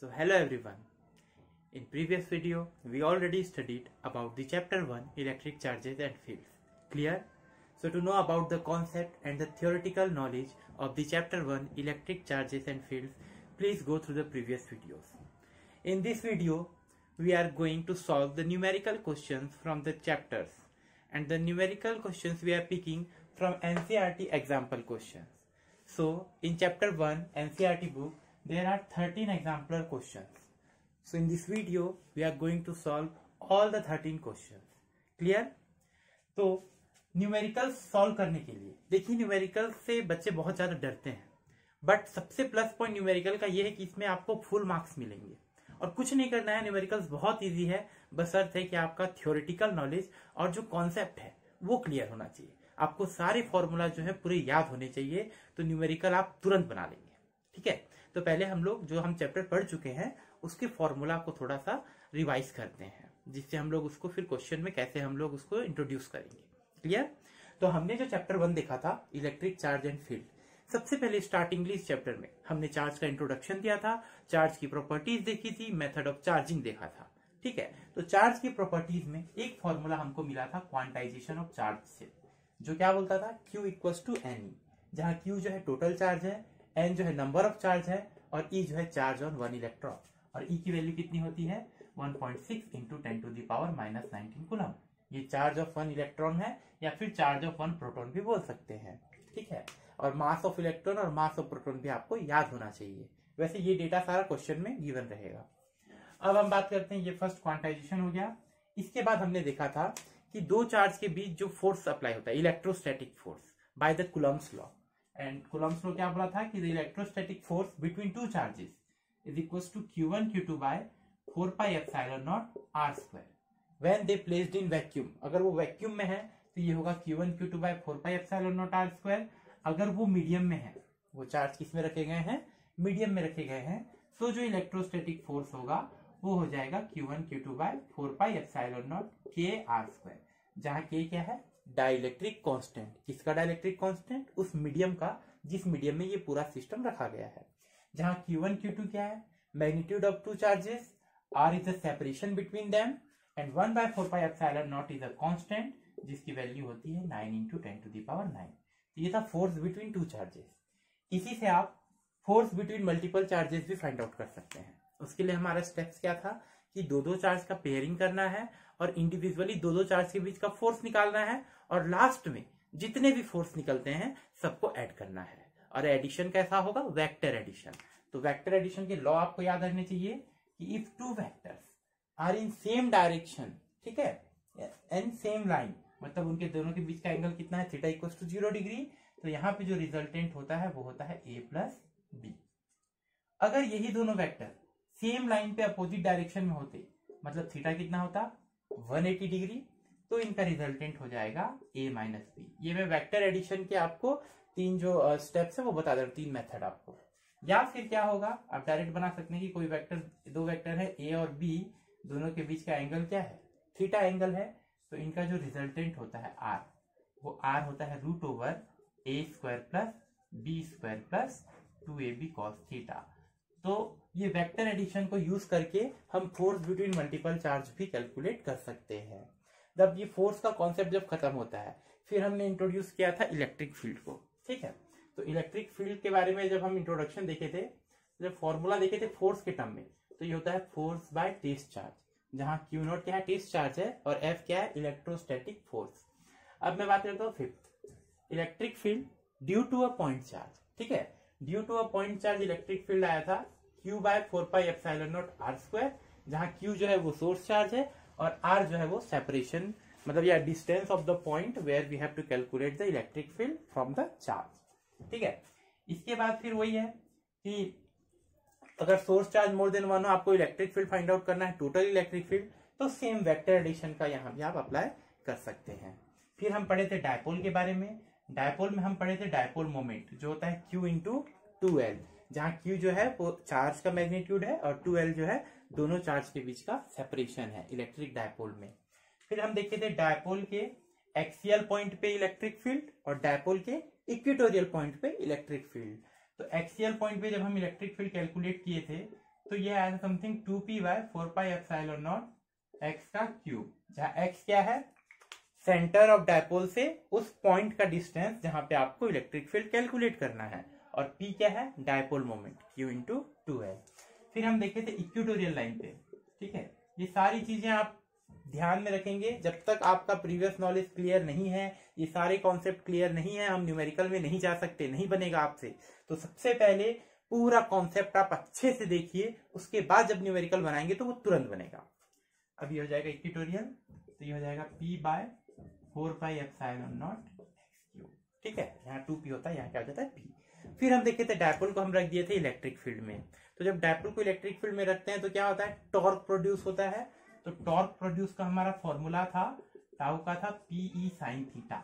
So hello everyone. In previous video, we already studied about the chapter 1 electric charges and fields. Clear? So to know about the concept and the theoretical knowledge of the chapter 1 electric charges and fields, please go through the previous videos. In this video, we are going to solve the numerical questions from the chapters, and the numerical questions we are picking from NCERT example questions. So in chapter 1 NCERT book, there are 13 example questions. So in this video, we are going to solve all the 13 questions. Clear? तो numerical solve करने के लिए देखिए, numerical से बच्चे बहुत ज्यादा डरते हैं, बट सबसे प्लस पॉइंट न्यूमेरिकल का ये है कि इसमें आपको फुल मार्क्स मिलेंगे और कुछ नहीं करना है। न्यूमेरिकल्स बहुत इजी है, बस अर्थ है कि आपका थ्योरेटिकल नॉलेज और जो कॉन्सेप्ट है वो क्लियर होना चाहिए। आपको सारे फॉर्मूला जो है पूरे याद होने चाहिए, तो न्यूमेरिकल आप तुरंत बना लेंगे। ठीक है, तो पहले हम लोग जो हम चैप्टर पढ़ चुके हैं उसके फॉर्मूला को थोड़ा सा रिवाइज करते हैं, जिससे हम लोग उसको फिर क्वेश्चन में कैसे हम लोग उसको इंट्रोड्यूस करेंगे। क्लियर? तो हमने जो चैप्टर 1 देखा था इलेक्ट्रिक चार्ज एंड फील्ड, सबसे पहले स्टार्टिंगली इस चैप्टर में हमने चार्ज का इंट्रोडक्शन दिया था, चार्ज की प्रॉपर्टीज देखी थी, मेथड ऑफ चार्जिंग देखा था। ठीक है, तो चार्ज की प्रॉपर्टीज में एक फॉर्मूला हमको मिला था क्वांटाइजेशन ऑफ चार्ज से, जो क्या बोलता था Q इक्वल्स टू एन, जहां Q जो है टोटल चार्ज है, N जो है नंबर ऑफ चार्ज है, और E जो है चार्ज ऑन वन इलेक्ट्रॉन, और E की वैल्यू कितनी होती है 1.6 into 10 to the power -19 coulomb. ये चार्ज ऑफ वन इलेक्ट्रॉन है, या फिर चार्ज ऑफ वन प्रोटॉन भी बोल सकते हैं। ठीक है, और मास ऑफ इलेक्ट्रॉन और मास ऑफ प्रोटॉन भी आपको याद होना चाहिए। वैसे ये डेटा सारा क्वेश्चन में गिवन रहेगा। अब हम बात करते हैं, ये फर्स्ट क्वांटाइजेशन हो गया। इसके बाद हमने देखा था कि दो चार्ज के बीच जो फोर्स अप्लाई होता है, electrostatic force by the Coulomb's law, and Coulomb's law क्या बोला था कि the electrostatic force between two charges is equals to Q1 Q2 by 4 pi epsilon naught R square when they placed in vacuum. अगर वो vacuum में है तो ये होगा Q1 Q2 by 4 pi epsilon naught R square. अगर वो medium में है, वो चार्ज किस में रखे गए हैं, मीडियम में रखे गए हैं, तो जो इलेक्ट्रोस्टैटिक फोर्स होगा वो हो जाएगा Q1 Q2 by 4 pi epsilon naught K R square, जहां K क्या है, डाइलेक्ट्रिक कांस्टेंट। किसका डाइलेक्ट्रिक कांस्टेंट? उस मीडियम का जिस मीडियम में ये पूरा सिस्टम रखा गया है। जहां Q1 Q2 क्या है, magnitude of two charges, R is the separation between them, and 1 by 4 pi epsilon naught is a constant, जिसकी वैल्यू होती है 9 इंटू 10 टू द पावर 9। तो ये था फोर्स बिटवीन टू चार्जेस। इसी से आप फोर्स बिटवीन मल्टीपल चार्जेस भी फाइंड आउट कर सकते हैं। उसके लिए हमारा स्टेप्स क्या था कि दो चार्ज का पेयरिंग करना है और इंडिविजुअली दो चार्ज के बीच का फोर्स निकालना है, और लास्ट में जितने भी फोर्स निकलते हैं सबको ऐड करना है। और एडिशन कैसा होगा, वेक्टर एडिशन। तो वेक्टर एडिशन के लॉ आपको याद रखने चाहिए कि if two vectors are in same direction, ठीक है, एंड सेम लाइन, मतलब उनके दोनों के बीच का एंगल कितना है, थीटा इक्वल्स टू 0 डिग्री, तो यहाँ पे जो रिजल्टेंट होता है वो होता है A प्लस बी। अगर यही दोनों वेक्टर सेम लाइन पे अपोजिट डायरेक्शन में होते, मतलब थीटा कितना होता 180 डिग्री, तो इनका रिजल्टेंट हो जाएगा A माइनस बी। ये मैं वेक्टर एडिशन के आपको तीन जो स्टेप्स है वो बता दे रहा हूँ, तीन मेथड आपको। या फिर क्या होगा, आप डायरेक्ट बना सकते हैं कि कोई वेक्टर, दो वेक्टर है A और B, दोनों के बीच का एंगल क्या है, थीटा एंगल है, तो इनका जो रिजल्टेंट होता है R, वो R होता है root over A square plus B square plus 2AB cos theta. तो ये वेक्टर एडिशन को यूज करके हम फोर्स बिटवीन मल्टीपल चार्ज भी कैलकुलेट कर सकते हैं। जब ये फोर्स का कॉन्सेप्ट जब खत्म होता है, फिर हमने इंट्रोड्यूस किया था इलेक्ट्रिक फील्ड को। ठीक है, तो इलेक्ट्रिक फील्ड के बारे में जब हम इंट्रोडक्शन देखे थे, जब फॉर्मूला देखे थे फोर्स के टर्म में, तो ये होता है फोर्स बाय टेस्ट चार्ज, जहां Q नॉट क्या है, टेस्ट चार्ज है, और F क्या है, इलेक्ट्रोस्टैटिक फोर्स। अब मैं बात करता हूँ fifth, electric field due to a point charge. ठीक है, due to a point charge electric field आया था Q by 4 pi epsilon naught R square, जहां Q जो है वो सोर्स चार्ज है और R जो है वो सेपरेशन, मतलब या distance of the point where we have to calculate the electric field from the charge. ठीक है, इसके बाद फिर वही है कि अगर source charge more than one हो, आपको इलेक्ट्रिक फील्ड फाइंड आउट करना है, टोटल इलेक्ट्रिक फील्ड, तो सेम वेक्टर एडिशन का यहाँ भी आप अप्लाई कर सकते हैं। फिर हम पढ़े थे डायपोल के बारे में। डायपोल में हम पढ़े थे डायपोल मोमेंट, जो होता है Q इंटू 2L, जहां Q जो है वो चार्ज का मैग्नीट्यूड है और 2L जो है दोनों चार्ज के बीच का सेपरेशन है इलेक्ट्रिक डायपोल में। फिर हम देखे थे डायपोल के एक्सियल पॉइंट पे इलेक्ट्रिक फील्ड और डायपोल के इक्वेटोरियल पॉइंट पे इलेक्ट्रिक फील्ड। तो एक्सियल पॉइंट पे जब हम इलेक्ट्रिक फील्ड कैलकुलेट किए थे, तो ये आया था समथिंग 2p/4πε0 x का क्यूब, जहां x क्या है, सेंटर ऑफ डायपोल से उस पॉइंट का डिस्टेंस जहां पे आपको इलेक्ट्रिक फील्ड कैलकुलेट करना है, और p क्या है, डायपोल मोमेंट, q इंटू 2 है। फिर हम देखे थे इक्वेटोरियल लाइन पे, ठीक है। ये सारी चीजें आप ध्यान में रखेंगे। जब तक आपका प्रीवियस नॉलेज क्लियर नहीं है, ये सारे कॉन्सेप्ट क्लियर नहीं है, हम न्यूमेरिकल में नहीं जा सकते, नहीं बनेगा आपसे। तो सबसे पहले पूरा कॉन्सेप्ट आप अच्छे से देखिए, उसके बाद जब न्यूमेरिकल बनाएंगे तो वो तुरंत बनेगा। अब ये हो जाएगा इक्वेटोरियल, तो ये हो जाएगा p/4πε0 x3, ठीक है। यहाँ 2p होता है, यहाँ क्या हो जाता है p। फिर हम देखे थे डायपोल को हम रख दिए थे इलेक्ट्रिक फील्ड में। तो जब डायपोल को इलेक्ट्रिक फील्ड में रखते हैं तो क्या होता है, टॉर्क प्रोड्यूस होता है। तो टॉर्क प्रोड्यूस का हमारा फॉर्मूला था, टाउ का था PE sin थीटा,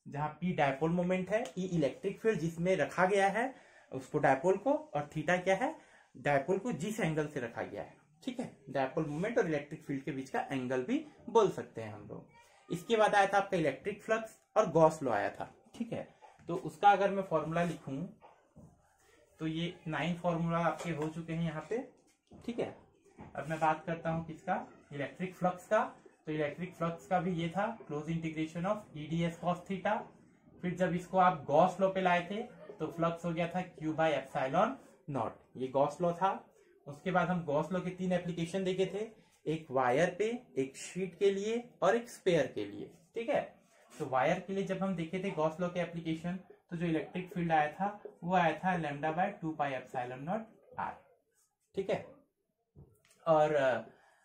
जहां P डायपोल मोमेंट है, E इलेक्ट्रिक फील्ड जिसमें रखा गया है उसको डायपोल को, और थीटा क्या है, डायपोल को जिस एंगल से रखा गया है, ठीक है। डायपोल मोमेंट और इलेक्ट्रिक फील्ड के बीच का एंगल भी बोल सकते हैं हम लोग। इसके बाद आया था आपका इलेक्ट्रिक फ्लक्स और गॉस लॉ आया था, ठीक है। तो उसका अगर मैं फॉर्मूला लिखूं तो ये 9 फॉर्मूला आपके हो चुके हैं यहाँ पे, ठीक है। अब मैं बात करता हूं किसका, इलेक्ट्रिक फ्लक्स का। तो इलेक्ट्रिक फ्लक्स का भी ये था, close integration of EdS cos theta. फिर जब इसको आप गॉस लॉ पे लाए थे तो फ्लक्स हो गया था q/ε0, ये गॉस लॉ था। उसके बाद हम गॉस लॉ के 3 एप्लीकेशन देखे थे, एक वायर पे, एक शीट के लिए और एक स्पेयर के लिए, ठीक है। तो वायर के लिए जब हम देखे थे गॉस लॉ के एप्लीकेशन, तो जो इलेक्ट्रिक फील्ड आया था वो आया था λ/2πε0r, ठीक है। और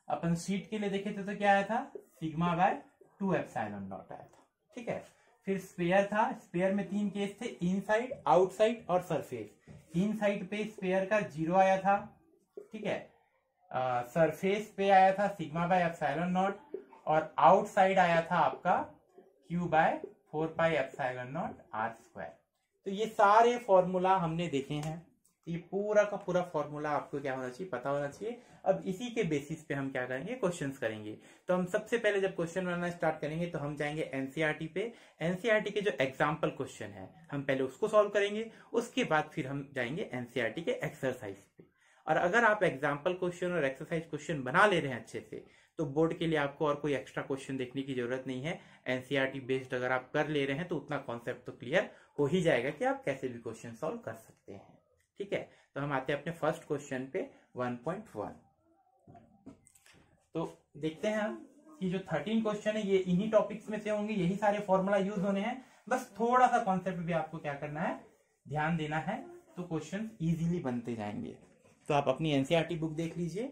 अपन शीट के लिए देखे थे तो क्या आया था, σ/2ε0 आया था, ठीक है। फिर स्पेयर था, स्पेयर में 3 केस थे, इनसाइड, आउटसाइड और सरफेस। इनसाइड पे स्पेयर का 0 आया था, ठीक है। सरफेस पे आया था σ/ε0, और आउटसाइड आया था आपका q/4πε0r²। तो ये सारे फॉर्मूला हमने देखे हैं। ये पूरा का पूरा फॉर्मूला आपको क्या होना चाहिए, पता होना चाहिए। अब इसी के बेसिस पे हम क्या करेंगे, क्वेश्चंस करेंगे। तो हम सबसे पहले जब क्वेश्चन बनाना स्टार्ट करेंगे तो हम जाएंगे एनसीईआरटी पे। एनसीईआरटी के जो एग्जाम्पल क्वेश्चन है हम पहले उसको सॉल्व करेंगे, उसके बाद फिर हम जाएंगे एनसीईआरटी के एक्सरसाइज पे। और अगर आप एग्जाम्पल क्वेश्चन और एक्सरसाइज क्वेश्चन बना ले रहे हैं अच्छे से, तो बोर्ड के लिए आपको और कोई एक्स्ट्रा क्वेश्चन देखने की जरूरत नहीं है। एनसीईआरटी बेस्ड अगर आप कर ले रहे हैं तो उतना कॉन्सेप्ट तो क्लियर हो ही जाएगा कि आप कैसे भी क्वेश्चन सॉल्व कर सकते हैं, ठीक है। तो हम आते हैं अपने फर्स्ट क्वेश्चन पे 1.1। तो देखते हैं हम कि जो 13 क्वेश्चन है ये इन्हीं टॉपिक्स में से होंगे, यही सारे फॉर्मूला यूज होने हैं। बस थोड़ा सा कॉन्सेप्ट भी आपको क्या करना है, ध्यान देना है, तो क्वेश्चन इजीली बनते जाएंगे। तो आप अपनी एनसीईआरटी बुक देख लीजिए।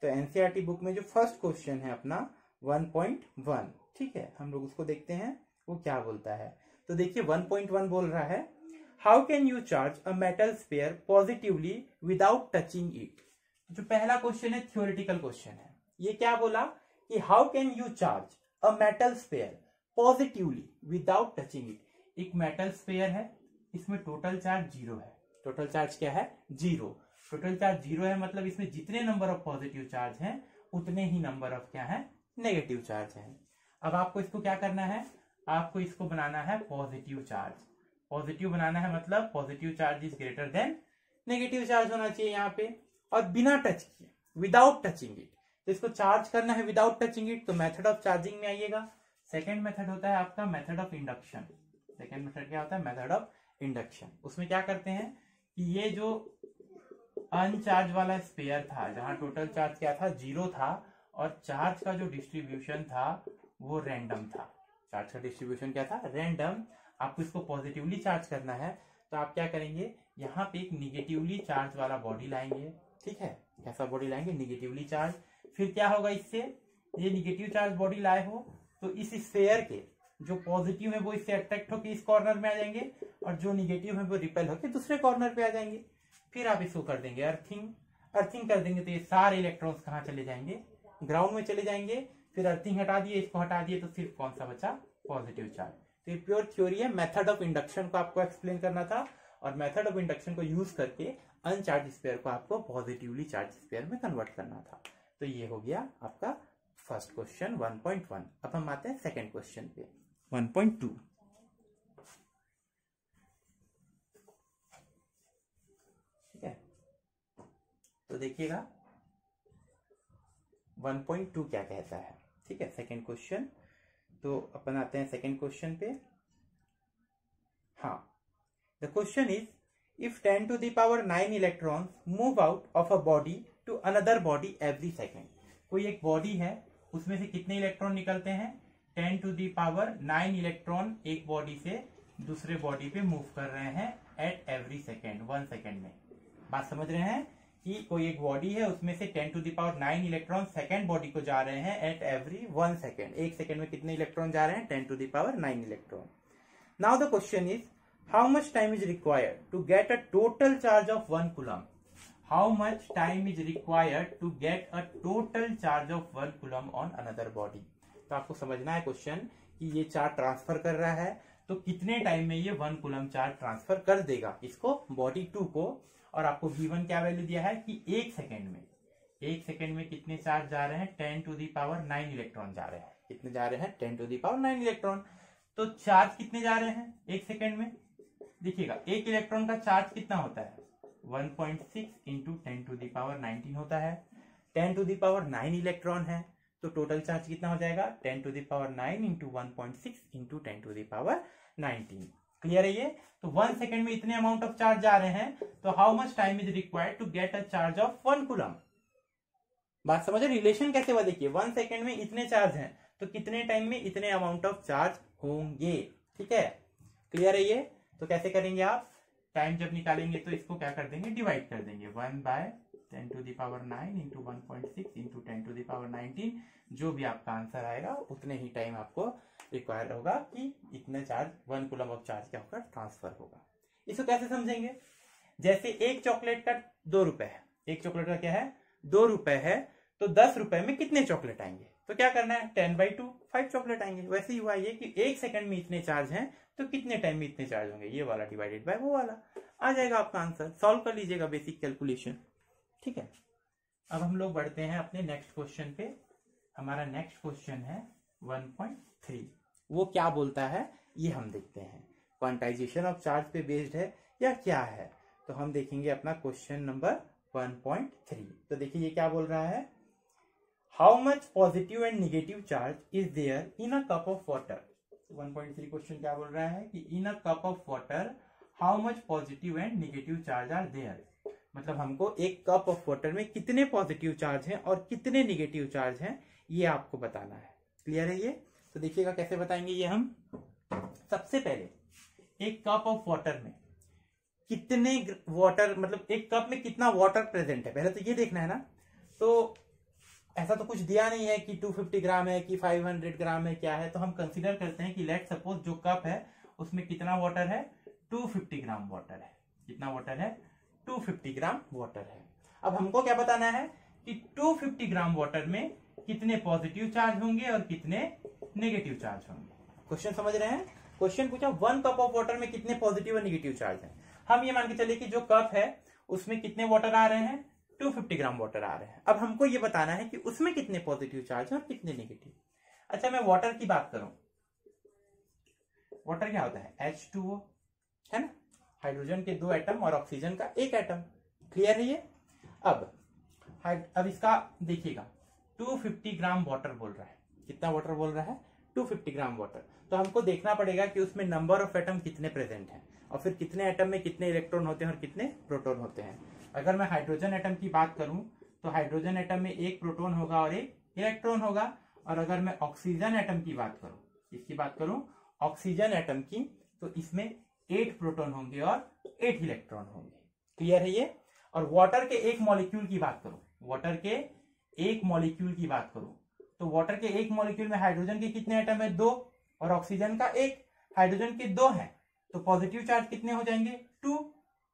तो एनसीईआरटी बुक में जो फर्स्ट क्वेश्चन है अपना 1.1, ठीक है, हम लोग उसको देखते हैं वो क्या बोलता है। तो देखिए 1.1 बोल रहा है, how can you charge a metal sphere positively without touching it. जो पहला क्वेश्चन है थ्योरेटिकल क्वेश्चन है। ये क्या बोला कि how can you charge a metal sphere positively without touching it. एक मेटल स्फीयर है, इसमें टोटल चार्ज 0 है। टोटल चार्ज क्या है, 0। टोटल चार्ज 0 है मतलब इसमें जितने नंबर ऑफ पॉजिटिव चार्ज हैं उतने ही नंबर ऑफ क्या है, नेगेटिव चार्ज हैं। अब आपको इसको क्या करना है, आपको इसको बनाना है पॉजिटिव चार्ज। पॉजिटिव बनाना है मतलब positive charge is greater than negative charge होना चाहिए यहाँ पे, और बिना टच किए, विदाउट टचिंग इट। तो इसको चार्ज करना है विदाउट टचिंग इट, तो मेथड ऑफ चार्जिंग में आइएगा। सेकेंड मेथड होता है आपका method of induction. Second method क्या होता है, मेथड ऑफ इंडक्शन। उसमें क्या करते हैं कि ये जो अनचार्ज वाला स्फीयर था, जहां टोटल चार्ज क्या था, 0 था, और चार्ज का जो डिस्ट्रीब्यूशन था वो रैंडम था। चार्ज का डिस्ट्रीब्यूशन क्या था, रैंडम। आपको इसको पॉजिटिवली चार्ज करना है तो आप क्या करेंगे, यहाँ पे एक निगेटिवली चार्ज वाला बॉडी लाएंगे, ठीक है। कैसा बॉडी लाएंगे, निगेटिवली चार्ज। फिर क्या होगा, इससे ये निगेटिव चार्ज बॉडी लाए हो तो इस स्फीयर के जो पॉजिटिव है वो इससे अट्रैक्ट होकर इस कॉर्नर में आ जाएंगे, और जो निगेटिव है वो रिपेल होकर दूसरे कॉर्नर पे आ जाएंगे। फिर आप इसको कर देंगे अर्थिंग। अर्थिंग कर देंगे तो ये सारे इलेक्ट्रॉन्स कहाँ चले जाएंगे, ग्राउंड में चले जाएंगे। फिर अर्थिंग हटा दिए, इसको हटा दिए, तो सिर्फ कौन सा बचा, पॉजिटिव चार्ज। तो ये प्योर थ्योरी है। मेथड ऑफ इंडक्शन को आपको एक्सप्लेन करना था, और मेथड ऑफ इंडक्शन को यूज करके अनचार्ज स्फीयर को आपको पॉजिटिवली चार्ज स्फीयर में कन्वर्ट करना था। तो ये हो गया आपका फर्स्ट क्वेश्चन 1.1। अब हम आते हैं सेकेंड क्वेश्चन पे 1.2। ठीक है, तो देखिएगा 1.2 क्या कहता है। ठीक है, सेकेंड क्वेश्चन। तो अपन आते हैं सेकेंड क्वेश्चन पे। हाँ, the question is if 10 to the power 9 electrons move out of a body to another body every second। कोई एक बॉडी है, उसमें से कितने इलेक्ट्रॉन निकलते हैं? 10 to the power 9 इलेक्ट्रॉन एक बॉडी से दूसरे बॉडी पे मूव कर रहे हैं एट एवरी सेकेंड, 1 सेकेंड में। बात समझ रहे हैं कि कोई एक बॉडी है, उसमें से 10 to the power 9 electron second body को जा रहे हैं एट एवरी 1 सेकेंड। एक सेकेंड में कितने इलेक्ट्रॉन जा रहे हैं? 10 to the power 9 electron. Now the question is how much time is required to get a total charge of 1 coulomb? How much time is required to get a total charge of 1 coulomb on another body? तो आपको समझना है question कि ये charge transfer कर रहा है, तो कितने टाइम में ये 1 कूलम चार्ज ट्रांसफर कर देगा इसको, बॉडी 2 को। और आपको V1 क्या वैल्यू दिया है कि एक सेकेंड में कितने चार्ज जा रहे हैं? 10 to the power 9 इलेक्ट्रॉन जा रहे हैं। कितने जा रहे हैं? 10 to the power 9 इलेक्ट्रॉन। तो चार्ज कितने जा रहे हैं एक सेकेंड में? देखिएगा, एक इलेक्ट्रॉन का चार्ज कितना होता है? 1.6 इंटू 10 to the power 19 होता है। 10 to the power 9 इलेक्ट्रॉन है, तो टोटल चार्ज कितना हो जाएगा? 10 to the power 9 into 1.6 into 10 to the power 19। Clear है ये? तो 1 सेकेंड में इतने अमाउंट ऑफ चार्ज जा रहे हैं, तो how much time is required to get a charge of 1 coulomb? बात समझ, रिलेशन कैसे हुआ? देखिए, 1 सेकेंड में इतने चार्ज हैं, तो कितने टाइम में इतने अमाउंट ऑफ चार्ज होंगे। ठीक है, क्लियर है ये? तो कैसे करेंगे आप? टाइम जब निकालेंगे तो इसको क्या कर देंगे? डिवाइड कर देंगे। 1/10 to the power 9 into 1.6 into 10 to the power 19। जो भी आपका आंसर आएगा उतने ही टाइम आपको रिक्वायर होगा कि इतने चार्ज 1 कूलम ऑफ चार्ज क्या होगा? ट्रांसफर होगा। इसको कैसे समझेंगे? जैसे एक चॉकलेट का 2 रुपए है, एक चॉकलेट का क्या है? 2 रुपए है, तो 10 रुपए में कितने चॉकलेट आएंगे? तो क्या करना है? 10/2, 5 चॉकलेट आएंगे। वैसे ही हुआ ये कि एक सेकंड में इतने चार्ज हैं, तो कितने टाइम में इतने चार्ज होंगे? ये वाला डिवाइडेड बाय वो वाला, आ जाएगा आपका आंसर। सॉल्व कर लीजिएगा बेसिक कैलकुलेशन। ठीक है, अब हम लोग बढ़ते हैं अपने नेक्स्ट क्वेश्चन पे। हमारा नेक्स्ट क्वेश्चन है 1.3। वो क्या बोलता है ये हम देखते हैं। क्वांटाइजेशन ऑफ चार्ज पे बेस्ड है या क्या है? तो हम देखेंगे अपना क्वेश्चन नंबर 1.3। तो देखिए ये क्या बोल रहा है, how much positive and negative charge is there in a cup of water. 1.3 question क्या बोल रहा है कि in a cup of water how much positive and negative charge are there. मतलब हमको एक कप ऑफ वाटर में कितने पॉजिटिव चार्ज हैं और कितने निगेटिव चार्ज हैं, ये आपको बताना है। क्लियर है ये? तो देखिएगा कैसे बताएंगे ये हम। सबसे पहले एक कप ऑफ वाटर में कितने वाटर, मतलब एक कप में कितना वाटर प्रेजेंट है, पहले तो ये देखना है ना। तो ऐसा तो कुछ दिया नहीं है कि 250 ग्राम है कि 500 ग्राम है, क्या है। तो हम कंसीडर करते हैं कि लेट सपोज जो कप है उसमें कितना वाटर है? 250 ग्राम वाटर है। कितना वाटर है? 250 ग्राम वाटर है। अब हमको क्या बताना है कि 250 ग्राम वाटर में कितने पॉजिटिव चार्ज होंगे और कितने नेगेटिव चार्ज होंगे। क्वेश्चन समझ रहे हैं? क्वेश्चन पूछा 1 कप ऑफ वाटर में कितने पॉजिटिव और नेगेटिव चार्ज हैं। हम ये मान के चलिए कि जो कप है उसमें कितने वाटर आ रहे हैं? 250 ग्राम वाटर आ रहे हैं। अब हमको ये बताना है कि उसमें कितने पॉजिटिव चार्ज हैं और कितने नेगेटिव। अच्छा, मैं वाटर की बात करूं, वाटर क्या होता है? H2O है ना, हाइड्रोजन के 2 एटम और ऑक्सीजन का 1 एटम। क्लियर है ये? अब इसका देखिएगा, 250 ग्राम वाटर बोल रहा है। कितना वाटर बोल रहा है? 250 ग्राम वाटर। तो हमको देखना पड़ेगा कि उसमें नंबर ऑफ एटम कितने प्रेजेंट हैं और फिर कितने एटम में कितने इलेक्ट्रॉन होते हैं और कितने प्रोटॉन होते हैं। अगर मैं हाइड्रोजन एटम की बात करूं तो हाइड्रोजन एटम में 1 प्रोटॉन होगा और 1 इलेक्ट्रॉन होगा। और अगर मैं ऑक्सीजन एटम की बात करूं, इसकी बात करूं ऑक्सीजन एटम की, तो इसमें 8 प्रोटॉन होंगे और 8 इलेक्ट्रॉन होंगे। क्लियर है ये? और वाटर के एक मॉलिक्यूल की बात करूं, वाटर के एक मॉलिक्यूल की बात करूं तो वाटर के एक मॉलिक्यूल में हाइड्रोजन के कितने एटम है? 2 और ऑक्सीजन का 1। हाइड्रोजन के 2 है तो पॉजिटिव चार्ज कितने हो जाएंगे? 2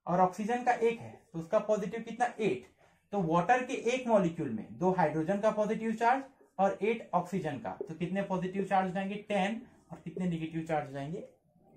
और ऑक्सीजन का 1 है तो उसका पॉजिटिव कितना? 8। तो वाटर के एक मॉलिक्यूल में 2 हाइड्रोजन का पॉजिटिव चार्ज और 8 ऑक्सीजन का, तो कितने पॉजिटिव चार्ज हो जाएंगे? 10। और कितने निगेटिव चार्ज हो जाएंगे?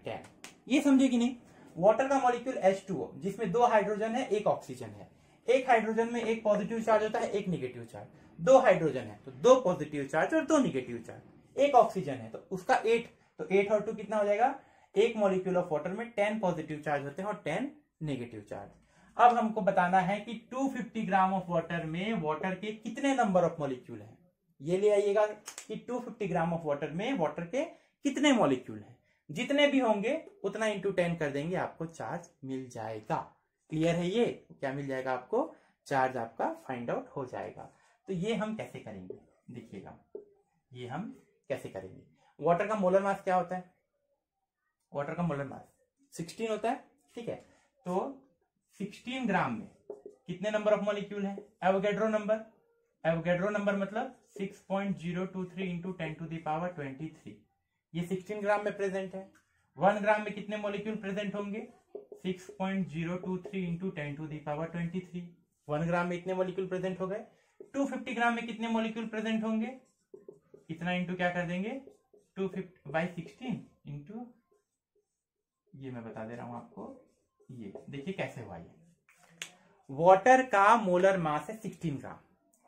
10। ये समझे कि नहीं? वाटर का मॉलिक्यूल H2O जिसमें 2 हाइड्रोजन है 1 ऑक्सीजन है। एक हाइड्रोजन में 1 पॉजिटिव चार्ज होता है 1 निगेटिव चार्ज। 2 हाइड्रोजन है तो 2 पॉजिटिव चार्ज और 2 निगेटिव चार्ज। 1 ऑक्सीजन है तो उसका 8, तो 8 और 2 कितना हो जाएगा? एक मॉलिक्यूल ऑफ वाटर में 10 पॉजिटिव चार्ज होते हैं और 10 नेगेटिव चार्ज। अब हमको बताना है कि 250 ग्राम ऑफ वाटर में वाटर के कितने नंबर ऑफ मॉलिक्यूल हैं। ये ले आइएगा कि 250 ग्राम ऑफ वाटर में वाटर के कितने मॉलिक्यूल हैं, जितने भी होंगे उतना इंटू 10 कर देंगे, आपको चार्ज मिल जाएगा। क्लियर है? ये क्या मिल जाएगा आपको? चार्ज आपका फाइंड आउट हो जाएगा। तो ये हम कैसे करेंगे देखिएगा, ये हम कैसे करेंगे। वाटर का मोलर मास क्या होता है? वाटर का मोलर मास 16 होता है, ठीक है। तो 16 ग्राम में कितने नंबर ऑफ मॉलिक्यूल है? एवोगैड्रो नंबर, एवोगैड्रो नंबर मतलब 6.023 इंटू 10 टू द पावर 23, ये 16 ग्राम में प्रेजेंट है। 1 ग्राम में कितने मॉलिक्यूल प्रेजेंट होंगे? 6.023 इंटू 10 टू द पावर 23, 1 ग्राम में इतने मॉलिक्यूल प्रेजेंट हो गए। 250 ग्राम में कितने मॉलिक्यूल प्रेजेंट होंगे? इतना इंटू क्या कर देंगे? 250 बाई 16 इंटू, ये मैं बता दे रहा हूं आपको, ये देखिए कैसे हुआ। ये वाटर का मोलर मास है 16 ग्राम।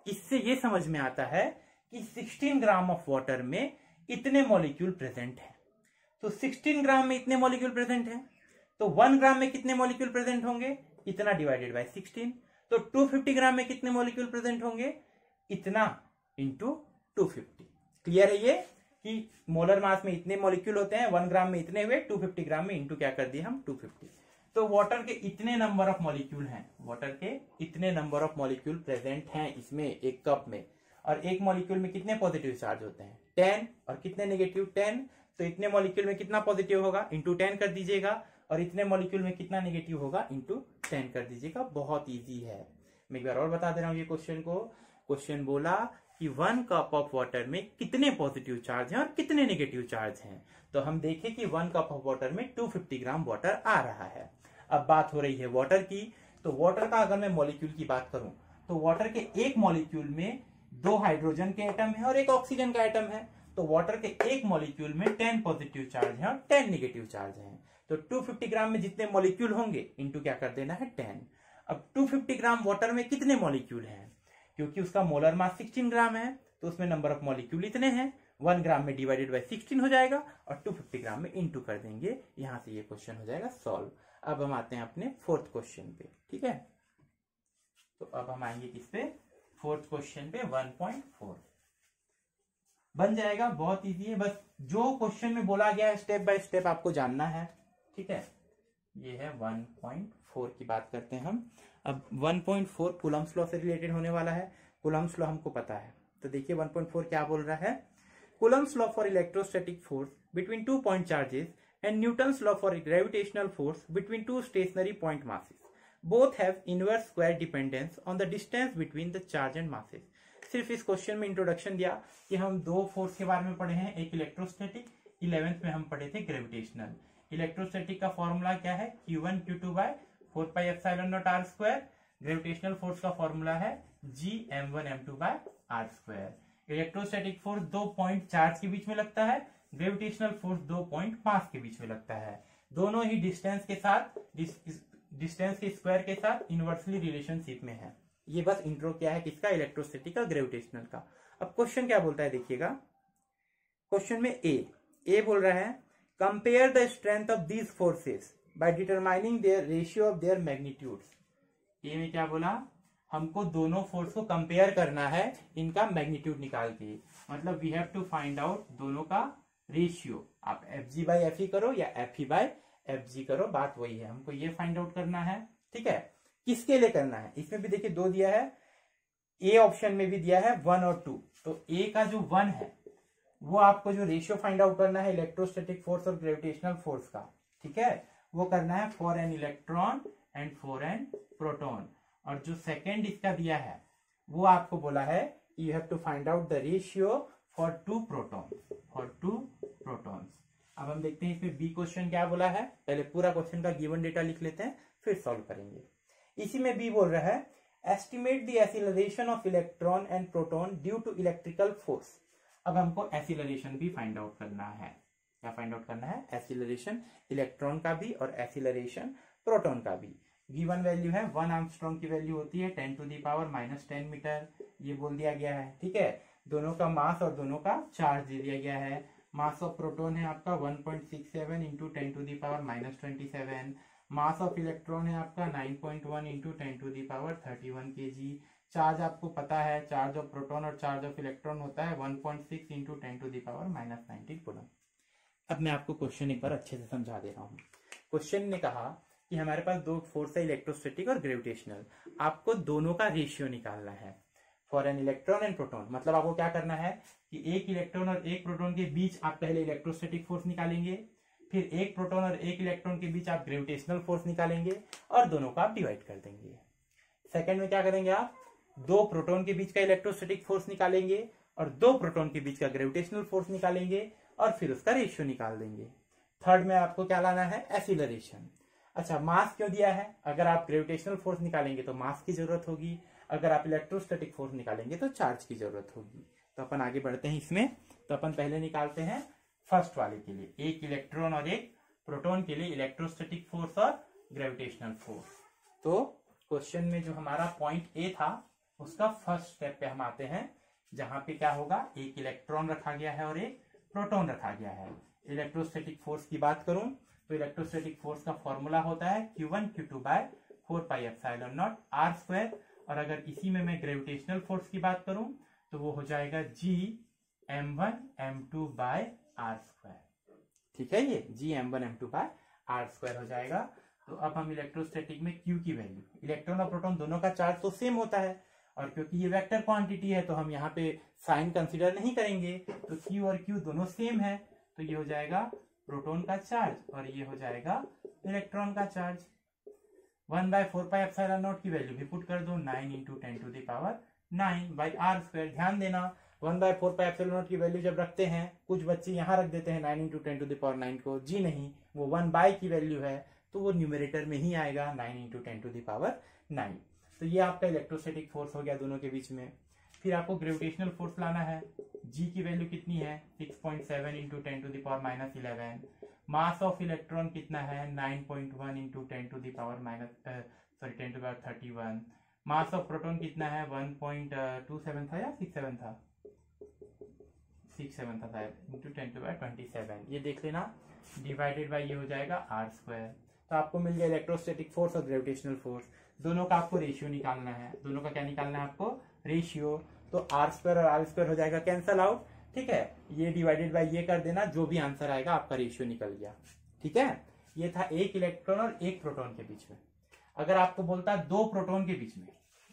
इससे ये समझ में आता है कि 16 ग्राम ऑफ वाटर में इतने मॉलिक्यूल प्रेजेंट है। तो 16 ग्राम में इतने मॉलिक्यूल प्रेजेंट है, तो 1 ग्राम में कितने मॉलिक्यूल प्रेजेंट होंगे? इतना डिवाइडेड बाय 16। तो 250 ग्राम में कितने मॉलिक्यूल प्रेजेंट होंगे? इतना इंटू 250। क्लियर है ये कि मोलर मास में इतने मॉलिक्यूल होते हैं, 1 ग्राम में इतने हुए, 250 ग्राम में इंटू क्या कर दिए हम? 250। तो वाटर के इतने नंबर ऑफ मॉलिक्यूल हैं, वाटर के इतने नंबर ऑफ मॉलिक्यूल प्रेजेंट हैं इसमें एक कप में, और एक मॉलिक्यूल में कितने पॉजिटिव चार्ज होते हैं? 10, और कितने नेगेटिव? 10। तो इतने मॉलिक्यूल में कितना पॉजिटिव होगा? इंटू 10 कर दीजिएगा, और इतने मॉलिक्यूल में कितना नेगेटिव होगा? इंटू 10 कर दीजिएगा। बहुत ईजी है। मैं एक बार और बता दे रहा हूँ ये क्वेश्चन को। क्वेश्चन बोला कि 1 कप ऑफ वाटर में कितने पॉजिटिव चार्ज हैं और कितने नेगेटिव चार्ज हैं। तो हम देखें कि 1 कप ऑफ वाटर में 250 ग्राम वाटर आ रहा है। अब बात हो रही है वाटर की। तो वाटर का अगर मैं मॉलिक्यूल की बात करूं, तो वाटर के एक मॉलिक्यूल में 2 हाइड्रोजन के एटम है और एक ऑक्सीजन का एटम है। तो वाटर के एक मॉलिक्यूल में 10 पॉजिटिव चार्ज है और 10 नेगेटिव चार्ज है। तो 250 ग्राम में जितने मॉलिक्यूल होंगे इंटू क्या कर देना है? 10। अब 250 ग्राम वाटर में कितने मॉलिक्यूल हैं? क्योंकि उसका मोलर मास 16 ग्राम है, तो उसमें नंबर ऑफ मॉलिक्यूल इतने हैं। 1 ग्राम में डिवाइडेड बाय 16 हो जाएगा, और 250 ग्राम में इंटू कर देंगे। यहां से ये क्वेश्चन हो जाएगा सॉल्व। अब हम आते हैं अपने 4th क्वेश्चन पे, ठीक है। तो अब हम आएंगे किस पे? 4th क्वेश्चन पे। 1.4 बन जाएगा, बहुत इजी है। बस जो क्वेश्चन में बोला गया है स्टेप बाय स्टेप आपको जानना है, ठीक है। ये है 1.4 की बात करते हैं हम। अब 1.4 कूलम्स लॉ से रिलेटेड होने वाला है। कूलम्स लॉ हमको पता है, तो देखिए 1.4 क्या बोल रहा है। Coulomb's law for electrostatic force between 2 point charges and Newton's law for gravitational force between 2 stationary point masses. Both have inverse square dependence on the distance between the charge and masses. सिर्फ इस question में introduction दिया कि हम 2 force के बारे में पढ़े हैं, एक इलेक्ट्रोस्टैटिक, 11th में हम पढ़े थे ग्रेविटेशनल। इलेक्ट्रोस्टैटिक का फॉर्मूला क्या है? Q1 Q2 by 4 pi epsilon naught R square. Gravitational force का फॉर्मूला है G M1 M2 by R square. Electrostatic force 2 point charge के बीच में लगता है, ग्रेविटेशनल फोर्स 2 पॉइंट मास के बीच में लगता है। दोनों ही डिस्टेंस के साथ, डिस्टेंस के स्क्वायर के साथ इनवर्सली रिलेशनशिप में है। ये बस इंट्रो क्या है किसका? इलेक्ट्रोस्टैटिक का, ग्रेविटेशनल का। अब क्वेश्चन क्या बोलता है देखिएगा। क्वेश्चन में ए बोल रहा है compare the strength of these forces by determining their ratio of their magnitudes. A में क्या बोला? हमको दोनों फोर्स को कंपेयर करना है, इनका मैग्नीट्यूड निकाल के। मतलब we have to find out दोनों का रेशियो। आप Fg बाई Fe करो या Fe बाई Fg करो, बात वही है। हमको ये फाइंड आउट करना है, ठीक है। किसके लिए करना है? इसमें भी देखिए 2 दिया है, ए ऑप्शन में भी दिया है 1 और 2। तो ए का जो 1 है वो आपको जो रेशियो फाइंड आउट करना है इलेक्ट्रोस्टैटिक फोर्स और ग्रेविटेशनल फोर्स का, ठीक है, वो करना है for an electron and for an proton. और जो सेकेंड इसका दिया है वो आपको बोला है you have to find out the ratio for 2 protons. अब हम देखते हैं इसमें बी क्वेश्चन क्या बोला है। पहले पूरा क्वेश्चन का गिवन डेटा लिख लेते हैं, फिर सॉल्व करेंगे। इसी में बी बोल रहा है estimate the acceleration of electron and proton due to electrical force. अब हमको एक्सीलरेशन भी फाइंड आउट करना है। क्या फाइंड आउट करना है? एक्सीलरेशन इलेक्ट्रॉन का भी और एक्सीलरेशन प्रोटॉन का भी। गिवन वैल्यू है 1 आर्मस्ट्रॉन्ग की वैल्यू होती है 10 टू द पावर -10 मीटर, ये बोल दिया गया है, ठीक है। दोनों का मास और दोनों का चार्ज दे दिया गया है। मास ऑफ प्रोटॉन है आपका 1.67 into 10 to the power -27। Mass of electron है आपका 9.1 into 10 to the power 31 kg। Charge आपको पता है, चार्ज ऑफ प्रोटॉन और चार्ज ऑफ इलेक्ट्रॉन होता है 1.6 इंटू 10⁻⁻⁹ कूलम। अब मैं आपको क्वेश्चन एक बार अच्छे से समझा दे रहा हूँ। क्वेश्चन ने कहा कि हमारे पास दो फोर्स है, इलेक्ट्रोस्टैटिक और ग्रेविटेशनल। आपको दोनों का रेशियो निकालना है for an electron and proton. मतलब आपको क्या करना है कि एक इलेक्ट्रॉन और एक प्रोटॉन के बीच आप पहले इलेक्ट्रोस्टैटिक फोर्स निकालेंगे, फिर एक प्रोटॉन और एक इलेक्ट्रॉन के बीच आप ग्रेविटेशनल फोर्स निकालेंगे और दोनों को आप डिवाइड कर देंगे। सेकंड में क्या करेंगे, आप दो प्रोटॉन के बीच का इलेक्ट्रोस्टैटिक फोर्स निकालेंगे और दो प्रोटॉन के बीच का ग्रेविटेशनल फोर्स निकालेंगे और फिर उसका रेशियो निकाल देंगे। थर्ड में आपको क्या लाना है, एक्सीलरेशन। अच्छा, मास क्यों दिया है? अगर आप ग्रेविटेशनल फोर्स निकालेंगे तो मास की जरूरत होगी, अगर आप इलेक्ट्रोस्टैटिक फोर्स निकालेंगे तो चार्ज की जरूरत होगी। तो अपन आगे बढ़ते हैं इसमें। तो अपन पहले निकालते हैं फर्स्ट वाले के लिए, एक इलेक्ट्रॉन और एक प्रोटॉन के लिए इलेक्ट्रोस्टैटिक फोर्स और ग्रेविटेशनल फोर्स। तो क्वेश्चन में जो हमारा पॉइंट ए था उसका फर्स्ट स्टेप पे हम आते हैं, जहां पे क्या होगा, एक इलेक्ट्रॉन रखा गया है और एक प्रोटॉन रखा गया है। इलेक्ट्रोस्टैटिक फोर्स की बात करूं तो इलेक्ट्रोस्टैटिक फोर्स का फॉर्मूला होता है Q1 Q2 बाय 4πε0 r²। और अगर इसी में मैं ग्रेविटेशनल फोर्स की बात करूं तो वो हो जाएगा G m1 m2 bye r²। ठीक है, ये G m1 m2 bye r² हो जाएगा। तो अब हम इलेक्ट्रोस्टैटिक में Q की वैल्यू, इलेक्ट्रॉन और प्रोटॉन दोनों का चार्ज तो सेम होता है और क्योंकि ये वेक्टर क्वांटिटी है तो हम यहाँ पे साइन कंसीडर नहीं करेंगे, तो Q और Q दोनों सेम है। तो ये हो जाएगा प्रोटॉन का चार्ज और ये हो जाएगा इलेक्ट्रॉन का चार्ज। 1/4πε0 की वैल्यू भी पुट कर दो, 9 इंटू 10⁹ बाई r²। ध्यान देना 1/4πε0 की वैल्यू जब रखते हैं, कुछ बच्चे यहाँ रख देते हैं 9 इंटू 10⁹ को, जी नहीं, वो 1/, की वैल्यू है तो वो न्यूमरेटर में ही आएगा 9 इंटू 10⁹। तो ये आपका इलेक्ट्रोस्टैटिक फोर्स हो गया दोनों के बीच में। फिर आपको ग्रेविटेशनल फोर्स लाना है, G की वैल्यू कितनी है, 6.7 इंटू 10⁻11। मास ऑफ इलेक्ट्रॉन कितना है, 9.1 इंटू 10⁻31। मास ऑफ प्रोटॉन कितना है, 1.27 था या 67 था, 67 था शायद, इंटू 10⁻27। ये देख लेना, डिवाइडेड बाई ये हो जाएगा r²। तो आपको मिल गया इलेक्ट्रोस्टैटिक फोर्स और ग्रेविटेशनल फोर्स, दोनों का आपको रेशियो निकालना है। दोनों का क्या निकालना है आपको, रेशियो। तो r² और r² हो जाएगा कैंसल आउट। ठीक है, ये डिवाइडेड बाय ये कर देना, जो भी आंसर आएगा आपका रेशियो निकल गया। ठीक है, ये था एक इलेक्ट्रॉन और एक प्रोटॉन के बीच में। अगर आपको बोलता दो प्रोटॉन के बीच में,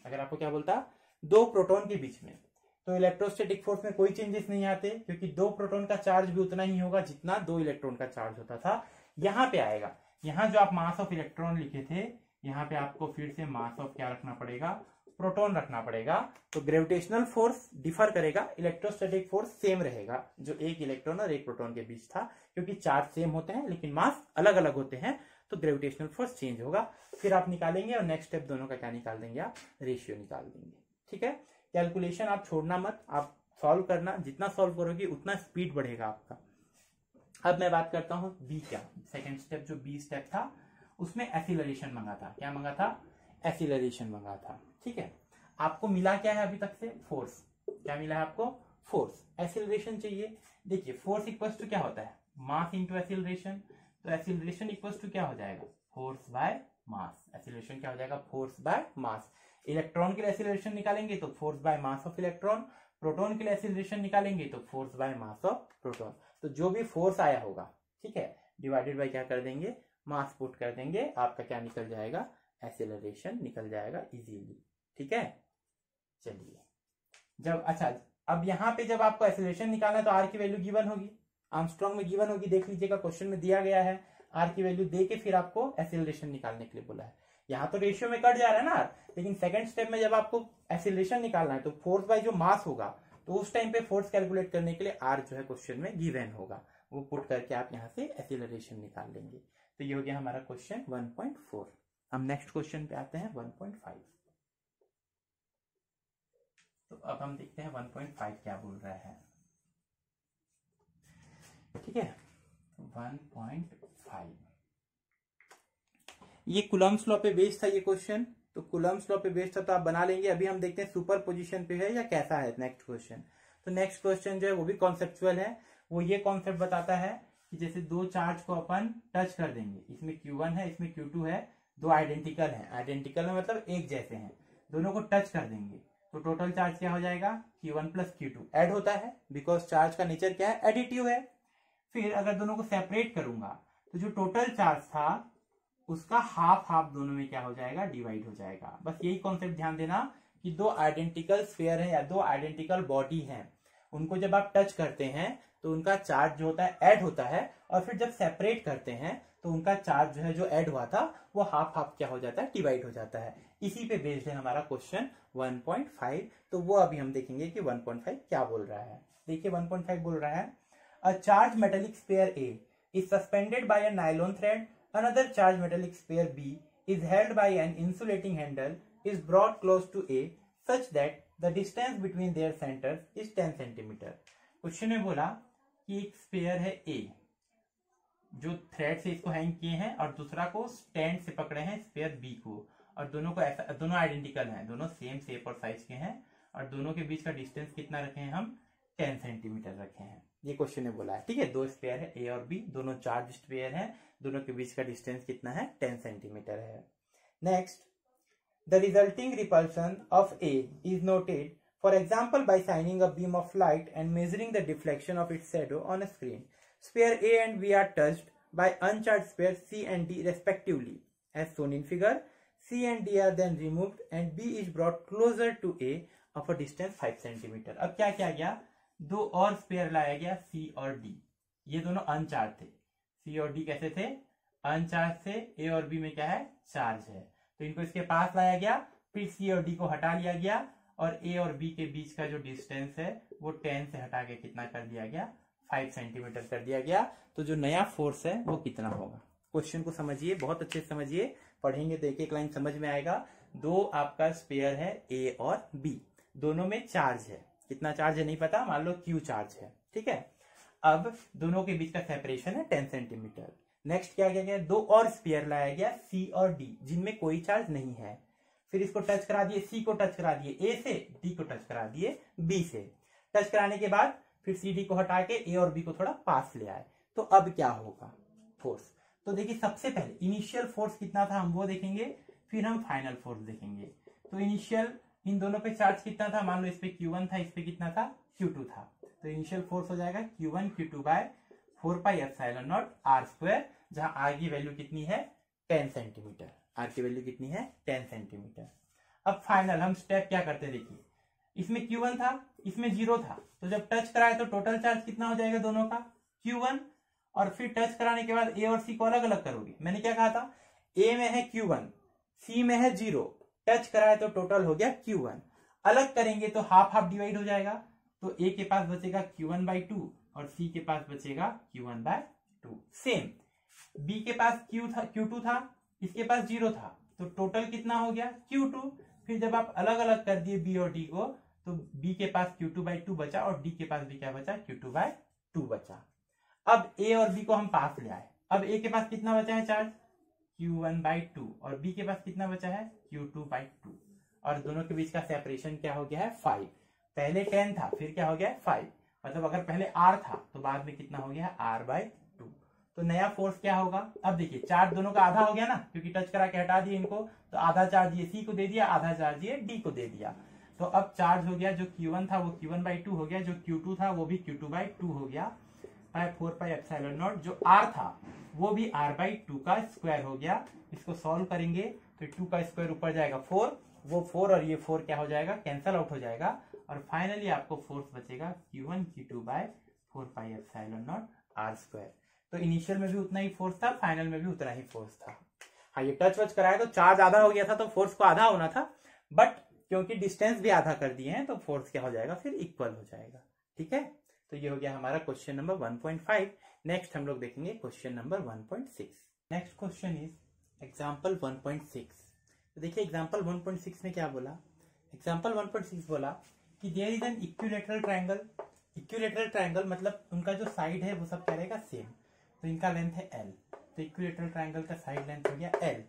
अगर आपको क्या बोलता, दो प्रोटॉन के बीच में, तो इलेक्ट्रोस्टैटिक फोर्स में कोई चेंजेस नहीं आते, क्योंकि दो प्रोटॉन का चार्ज भी उतना ही होगा जितना दो इलेक्ट्रॉन का चार्ज होता था। यहाँ पे आएगा, यहाँ जो आप मास ऑफ इलेक्ट्रॉन लिखे थे, यहाँ पे आपको फिर से मास ऑफ क्या रखना पड़ेगा, प्रोटॉन रखना पड़ेगा। तो ग्रेविटेशनल फोर्स डिफर करेगा, इलेक्ट्रोस्टैटिक फोर्स सेम रहेगा जो एक इलेक्ट्रॉन और एक प्रोटॉन के बीच था, क्योंकि चार्ज सेम होते हैं लेकिन मास अलग अलग होते हैं, तो ग्रेविटेशनल फोर्स चेंज होगा। फिर आप निकालेंगे और नेक्स्ट स्टेप दोनों का क्या निकाल देंगे, आप रेशियो निकाल देंगे। ठीक है, कैलकुलेशन आप छोड़ना मत, आप सॉल्व करना, जितना सॉल्व करोगे उतना स्पीड बढ़ेगा आपका। अब मैं बात करता हूं बी क्या, सेकेंड स्टेप जो बी स्टेप था उसमें एक्सीलरेशन मंगा था। क्या मंगा था, एक्सीलरेशन मंगा था। ठीक है, आपको मिला क्या है अभी तक से, फोर्स। क्या मिला है आपको, फोर्स। एक्सीलरेशन चाहिए। देखिए फोर्स इक्वल्स टू क्या होता है, मास इंटू एक्सीलरेशन। तो एक्सीलरेशन इक्वल्स टू क्या हो जाएगा, फोर्स बाय मास। एक्सीलरेशन क्या हो जाएगा, फोर्स बाय मास। इलेक्ट्रॉन के लिए एक्सीलरेशन निकालेंगे तो force by mass of electron, proton के लिए एक्सीलरेशन निकालेंगे तो force by mass of proton. तो जो भी फोर्स आया होगा, ठीक है, डिवाइडेड बाय क्या कर देंगे, मास पुट कर देंगे, आपका क्या निकल जाएगा, एक्सीलरेशन निकल जाएगा इजीली। ठीक है, चलिए जब, अच्छा अब यहाँ पे जब आपको एक्सीलरेशन निकालना है तो आर की वैल्यू गिवन होगी, आर्मस्ट्रांग में गिवन होगी, देख लीजिएगा क्वेश्चन में दिया गया है। आर की वैल्यू दे के फिर आपको एक्सीलरेशन निकालने के लिए बोला है। यहाँ तो रेशियो में कट जा रहा है ना, लेकिन सेकंड स्टेप में जब आपको एक्सीलरेशन निकालना है तो फोर्स बाय जो मास होगा, तो उस टाइम पे फोर्स कैलकुलेट करने के लिए आर जो है क्वेश्चन में गिवन होगा, वो पुट करके आप यहाँ से एक्सीलरेशन निकाल लेंगे। तो ये हो गया हमारा क्वेश्चन 1.4। हम नेक्स्ट क्वेश्चन पे आते हैं 1.5। तो अब हम देखते हैं 1.5 क्या बोल रहा है। ठीक है, 1.5 ये कूलम्ब्स लॉ पे बेस्ड था ये क्वेश्चन। तो कूलम्ब्स लॉ पे बेस्ड था तो आप बना लेंगे। अभी हम देखते हैं सुपर पोजिशन पे है या कैसा है नेक्स्ट क्वेश्चन। तो नेक्स्ट क्वेश्चन जो है वो भी कॉन्सेप्चुअल है। वो ये कॉन्सेप्ट बताता है कि जैसे दो चार्ज को अपन टच कर देंगे, इसमें Q1 है इसमें Q2 है, दो आइडेंटिकल हैं, आइडेंटिकल में मतलब एक जैसे हैं, दोनों को टच कर देंगे तो टोटल चार्ज क्या हो जाएगा, Q1 प्लस Q2 ऐड होता है, बिकॉज चार्ज का नेचर क्या है, एडिटिव है। फिर अगर दोनों को सेपरेट करूंगा तो जो टोटल चार्ज था उसका हाफ हाफ दोनों में क्या हो जाएगा, डिवाइड हो जाएगा। बस यही कॉन्सेप्ट ध्यान देना कि दो आइडेंटिकल स्फीयर है या दो आइडेंटिकल बॉडी है, उनको जब आप टच करते हैं तो उनका चार्ज जो होता है ऐड होता है, और फिर जब सेपरेट करते हैं तो उनका चार्ज जो है जो ऐड हुआ था वो हाफ हाफ क्या हो जाता है, डिवाइड हो जाता है। इसी पे बेस्ड है हमारा क्वेश्चन 1.5। तो वो अभी हम देखेंगे कि 1.5 क्या बोल रहा है। देखिए 1.5 बोल रहा है, a charge metallic sphere A is suspended by a nylon thread, another charged metallic sphere B is held by an insulating handle, is brought close to A such that the distance between their centers is 10 centimeter। Question में बोला कि एक sphere है A जो thread से इसको hang किए हैं और दूसरा को स्टैंड से पकड़े हैं स्फीयर B को, और दोनों को ऐसा, दोनों आइडेंटिकल हैं, दोनों सेम शेप और साइज के हैं, और दोनों के बीच का डिस्टेंस कितना रखे हैं हम, 10 सेंटीमीटर रखे हैं। ये क्वेश्चन ने बोला है, ठीक है। दो स्पेयर है A और B, दोनों चार्ज स्पेयर हैं, दोनों के बीच का डिस्टेंस कितना है, 10 सेंटीमीटर है। Next, the resulting repulsion of A is noted for example by shining a beam of light and measuring the deflection of its shadow on a screen. Spheres A and B are touched by uncharged sphere C and D respectively, as shown in figure। C and D are then removed and B is brought closer to A of a distance 5 centimetre. अब क्या किया गया, दो और spare लाया गया C और D, ये दोनों अनचार्ज थे। C और D कैसे थे, अनचार्ज थे। A और B में क्या है, चार्ज है, तो इनको इसके पास लाया गया, फिर C और D को हटा लिया गया, और A और B के बीच का जो डिस्टेंस है वो 10 से हटा के कितना कर दिया गया, 5 सेंटीमीटर कर दिया गया। तो जो नया फोर्स है वो कितना होगा। क्वेश्चन को समझिए, बहुत अच्छे से समझिए, पढ़ेंगे तो एक एक लाइन समझ में आएगा। दो आपका स्पेयर है A और B, दोनों में चार्ज है, कितना चार्ज है नहीं पता, मान लो Q चार्ज है, ठीक है। अब दोनों के बीच का सेपरेशन है 10 सेंटीमीटर। नेक्स्ट क्या किया गया, दो और स्पेयर लाया गया C और D जिनमें कोई चार्ज नहीं है, फिर इसको टच करा दिए, C को टच करा दिए A से, D को टच करा दिए B से। टच कराने के बाद फिर CD को हटा के A और B को थोड़ा पास ले आए, तो अब क्या होगा फोर्स। तो देखिए सबसे पहले इनिशियल फोर्स कितना था हम वो देखेंगे, फिर हम फाइनल फोर्स देखेंगे। तो इनिशियल इन दोनों पे चार्ज कितना था, मान लो इस पे Q1 था, इस पे कितना था, Q2 था, तो इनिशियल फोर्स हो जाएगा Q1 Q2 by 4 pi epsilon naught R square, जहां R की वैल्यू कितनी है, 10 सेंटीमीटर। R की वैल्यू कितनी है, 10 सेंटीमीटर। अब फाइनल हम स्टेप क्या करते हैं, देखिए इसमें Q1 था, इसमें 0 था, तो जब टच कराए तो टोटल चार्ज कितना हो जाएगा दोनों का, Q1, और फिर टच कराने के बाद A और C को अलग अलग करोगे। मैंने क्या कहा था, A में है Q1, C में है 0, टच कराए तो टोटल हो गया Q1, अलग करेंगे तो हाफ हाफ डिवाइड हो जाएगा, तो A के पास बचेगा Q1 बाई 2 और C के पास बचेगा Q1 बाय 2। सेम B के पास Q2 था, इसके पास 0 था, तो टोटल कितना हो गया, Q2। फिर जब आप अलग अलग कर दिए B और D को, तो B के पास Q2 बाई 2 बचा और D के पास भी क्या बचा, Q2 बाय 2 बचा। अब A और B को हम पास ले आए, अब A के पास कितना बचा है चार्ज, Q1 बाई 2, और B के पास कितना बचा है, Q2 बाई 2, और दोनों के बीच का सेपरेशन क्या हो गया है, 5। पहले 10 था, फिर क्या हो गया 5, मतलब अगर पहले R था तो बाद में कितना हो गया है, R बाई 2। तो नया फोर्स क्या होगा, अब देखिए चार्ज दोनों का आधा हो गया ना, क्योंकि टच करा के हटा दिए इनको, तो आधा चार्ज ये C को दे दिया, आधा चार्ज ये D को दे दिया। तो अब चार्ज हो गया, जो Q1 था वो Q1 बाई 2 हो गया, जो Q2 था वो भी Q2 बाई 2 हो गया, बाय 4 पाई एप्सिलॉन नॉट, जो R था वो भी R बाई 2 का स्क्वायर हो गया। इसको सॉल्व करेंगे तो 2 का स्क्वायर ऊपर जाएगा 4, वो 4 और ये 4 क्या हो जाएगा, कैंसल आउट हो जाएगा, और फाइनली आपको फोर्स बचेगा Q1 Q2 by 4 pi epsilon naught R square. तो इनिशियल में भी उतना ही फोर्स था, फाइनल में भी उतना ही फोर्स था। हाँ, ये टच वच कराया तो चार्ज आधा हो गया था, तो फोर्स को आधा होना था, बट क्योंकि डिस्टेंस भी आधा कर दिए हैं तो फोर्स क्या हो जाएगा, फिर इक्वल हो जाएगा, ठीक है। तो ये हो गया हमारा क्वेश्चन नंबर 1.5। नेक्स्ट हम लोग देखेंगे question number 1.6। Next question is example 1.6। तो देखिए एग्जाम्पल 1.6 में क्या बोला, एग्जाम्पल 1.6 बोला कि there is an equilateral triangle. Equilateral triangle मतलब उनका जो साइड है वो सब क्या रहेगा, सेम, तो इनका लेंथ है L, तो इक्विलेटरल ट्रायंगल का साइड लेंथ हो गया L।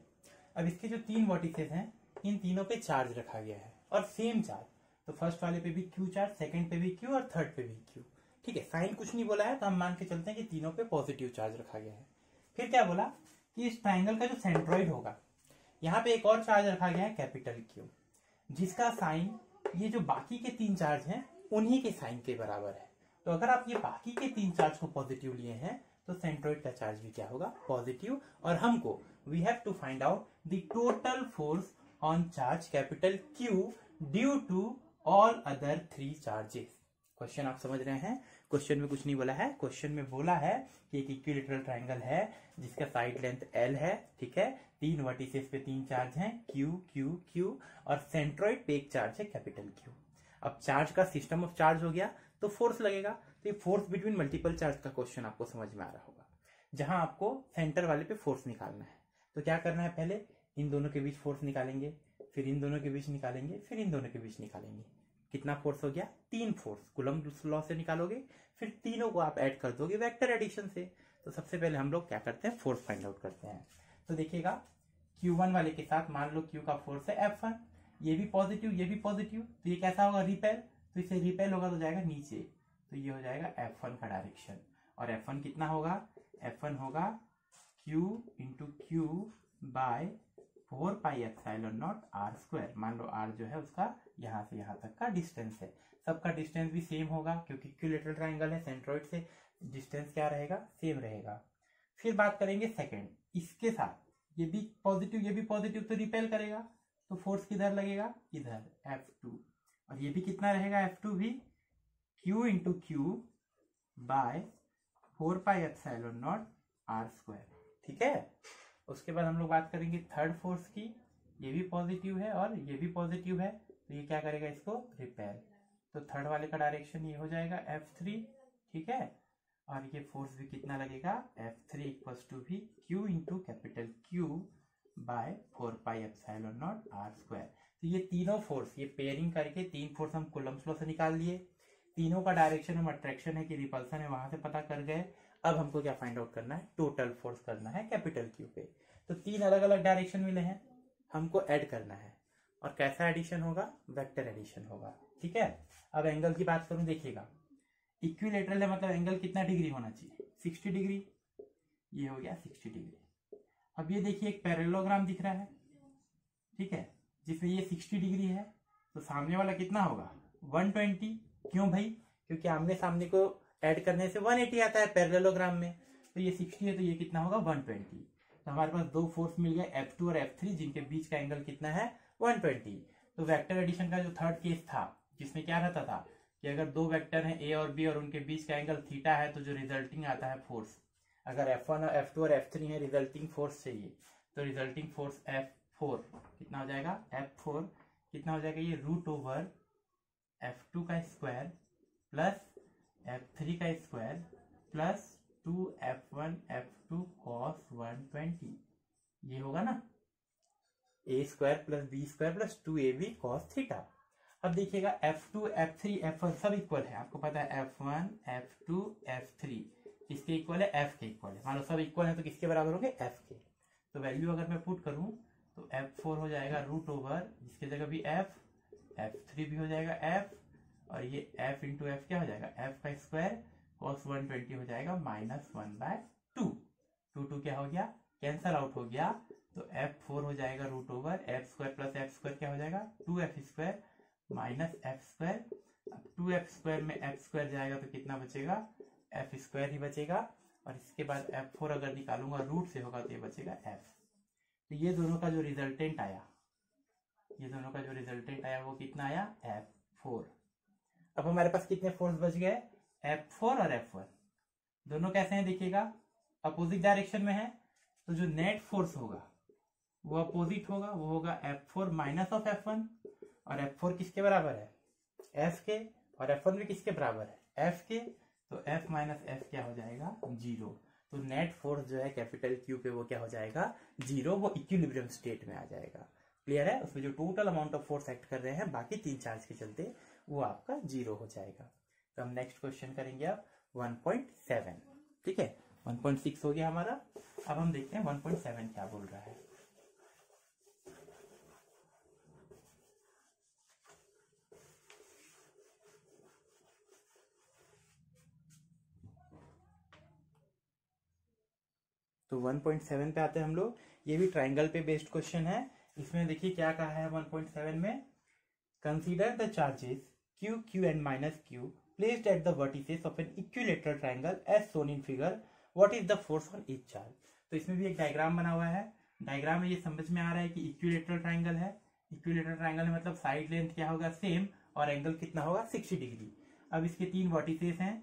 अब इसके जो 3 वर्टिसेस हैं, इन तीनों पे चार्ज रखा गया है, और सेम चार्ज, तो फर्स्ट वाले पे भी Q चार्ज, सेकंड पे भी Q और थर्ड पे भी Q, ठीक है। साइन कुछ नहीं बोला है, तो हम मान के चलते हैं कि तीनों पे पॉजिटिव चार्ज रखा गया है। फिर क्या बोला कि इस ट्रायंगल का जो सेंट्रॉइड होगा, यहाँ पे एक और चार्ज रखा गया है कैपिटल Q, जिसका साइन ये जो बाकी के 3 चार्ज हैं उन्हीं के साइन के बराबर है। तो अगर आप ये बाकी के 3 चार्ज को पॉजिटिव लिए हैं तो सेंट्रोइड का चार्ज भी क्या होगा, पॉजिटिव। और हमको we have to find out the total force on charge capital Q due to all other 3 charges. Question आप समझ रहे हैं? क्वेश्चन में कुछ नहीं बोला है, क्वेश्चन में बोला है कि एक इक्विलेटरल ट्राइंगल है जिसका साइड लेंथ L है, ठीक है, 3 वर्टिसेस पे 3 चार्ज हैं Q Q Q और सेंट्रोइड पे एक चार्ज है कैपिटल Q। अब चार्ज का सिस्टम ऑफ चार्ज हो गया तो फोर्स लगेगा। तो ये फोर्स बिटवीन मल्टीपल चार्ज का क्वेश्चन आपको समझ में आ रहा होगा, जहां आपको सेंटर वाले पे फोर्स निकालना है। तो क्या करना है, पहले इन दोनों के बीच फोर्स निकालेंगे, फिर इन दोनों के बीच निकालेंगे, फिर इन दोनों के बीच निकालेंगे। कितना फोर्स हो गया, 3 फोर्स। कूलम्ब लॉ से निकालोगे, फिर तीनों को आप ऐड कर दोगे वेक्टर एडिशन से। तो सबसे पहले हम लोग क्या करते हैं, फोर्स फाइंड आउट करते हैं। तो देखिएगा Q1 वाले के साथ मान लो Q का फोर्स है F1, ये भी पॉजिटिव ये भी पॉजिटिव, तो ये कैसा होगा, रिपेल। तो इसे रिपेल होगा तो जाएगा नीचे, तो ये हो जाएगा F1 का डायरेक्शन। और F1 कितना होगा, F1 होगा Q into Q by 4 pi epsilon naught R square. मान लो R जो है उसका यहाँ से यहाँ तक का डिस्टेंस है, सबका डिस्टेंस भी सेम होगा क्योंकि इक्विलेटरल ट्राइंगल है, सेंट्रोइड से डिस्टेंस क्या रहेगा, सेम रहेगा। फिर बात करेंगे सेकंड, इसके साथ ये भी पॉजिटिव तो रिपेल करेगा, तो फोर्स किधर लगेगा, इधर F2। और ये भी कितना रहेगा, F2 भी Q into Q by 4 pi epsilon naught R square, ठीक है। उसके बाद हम लोग बात करेंगे थर्ड फोर्स की, ये भी पॉजिटिव है और ये भी पॉजिटिव है, तो ये क्या करेगा, इसको रिपेल। तो थर्ड वाले का डायरेक्शन ये हो जाएगा F3, ठीक है। और ये फोर्स भी कितना लगेगा, F3 इक्वल्स टू भी Q into capital Q by 4 pi epsilon naught R square. तो ये तीनों फोर्स, ये पेयरिंग करके 3 फोर्स हम कूलम्ब लॉ से निकाल लिए, तीनों का डायरेक्शन हम अट्रैक्शन है कि रिपल्सन है वहां से पता कर गए। अब हमको क्या फाइंड आउट करना है, टोटल फोर्स करना है कैपिटल Q पे। तो 3 अलग अलग डायरेक्शन मिले हैं, हमको ऐड करना है। और कैसा एडिशन होगा, वेक्टर एडिशन होगा, ठीक है। अब एंगल की बात करूं, देखिएगा इक्विलेटरल है मतलब एंगल कितना डिग्री होना चाहिए, 60 डिग्री। ये हो गया 60 डिग्री। अब ये देखिए एक पैरेललोग्राम दिख रहा है, ठीक है, जिसमें ये 60 डिग्री है, तो सामने वाला कितना होगा, 120। क्यों भाई, क्योंकि आमने सामने को ऐड करने से 180 आता है पैरेललोग्राम में। तो ये 60 है तो ये कितना होगा, 120। तो हमारे पास 2 फोर्स मिल गए F2 और F3, जिनके बीच का एंगल कितना है, 120। तो वेक्टर एडिशन का जो थर्ड केस था, जिसमें क्या रहता था कि अगर 2 वेक्टर हैं A और B और उनके बीच का एंगल थीटा है, तो जो रिजल्टिंग आता है फोर्स, अगर F1 और F2 और F3 है, रिजल्टिंग फोर्स चाहिए, तो रिजल्टिंग फोर्स F4 कितना हो जाएगा, F4 कितना हो जाएगा, ये रूट ओवर F2 का स्क्वायर प्लस F3 का square plus 2F1 F2 cos 120, ये होगा ना, a square plus B square plus 2ab cos theta. अब देखिएगा F2 F3 F1 सब इक्वल है, आपको पता है F1 F2 F3 किसके इक्वल है, F के इक्वल है। मान लो सब इक्वल है तो किसके बराबर होंगे, F के। तो वैल्यू अगर मैं पुट करूं तो F4 हो जाएगा रूट ओवर, जिसकी जगह भी F, F3 भी हो जाएगा F, और ये F इंटू F क्या हो जाएगा, F का स्क्वायर cos 120 हो जाएगा -1/2। 2 क्या हो गया, कैंसल आउट हो गया, तो F4 हो जाएगा root over F square plus F square क्या हो जाएगा, 2F square minus F square. 2F square में F स्क्वायर जाएगा तो कितना बचेगा, F स्क्वायर ही बचेगा। और इसके बाद F4 अगर निकालूंगा रूट से होगा तो ये बचेगा F। तो ये दोनों का जो रिजल्टेंट आया, वो कितना आया, F4। अब हमारे पास कितने फोर्स बच गए, F4 और F1। दोनों कैसे हैं, देखिएगा अपोजिट डायरेक्शन में है, तो जो नेट फोर्स होगा वो अपोजिट होगा, वो होगा F4 माइनस ऑफ F1। और F4 किसके बराबर है, F के, और F1 भी किसके बराबर है, F के। तो F माइनस F क्या हो जाएगा, 0। तो नेट फोर्स जो है कैपिटल Q पे वो क्या हो जाएगा, 0, वो इक्विलिब्रियम स्टेट में आ जाएगा। क्लियर है, उसमें जो total amount of force act कर रहे हैं बाकी 3 चार्ज के चलते, वो आपका 0 हो जाएगा। तो हम नेक्स्ट क्वेश्चन करेंगे अब 1.7, ठीक है। 1.6 हो गया हमारा, अब हम देखते हैं 1.7 क्या बोल रहा है। तो 1.7 पे आते हैं हम लोग, ये भी ट्राइंगल पे बेस्ड क्वेश्चन है। इसमें देखिए क्या कहा है 1.7 में, consider the charges Q, Q and minus Q placed at the vertices of an equilateral triangle as shown in figure. What is the force on each charge? तो इसमें भी एक डायग्राम बना हुआ है। डायग्राम में ये समझ में आ रहा है कि इक्विलेटरल ट्राइंगल है। इक्विलेटरल ट्राइंगल में मतलब साइड लेंथ क्या होगा, सेम, और एंगल कितना होगा, 60 डिग्री। अब इसके 3 वर्टिसेस हैं,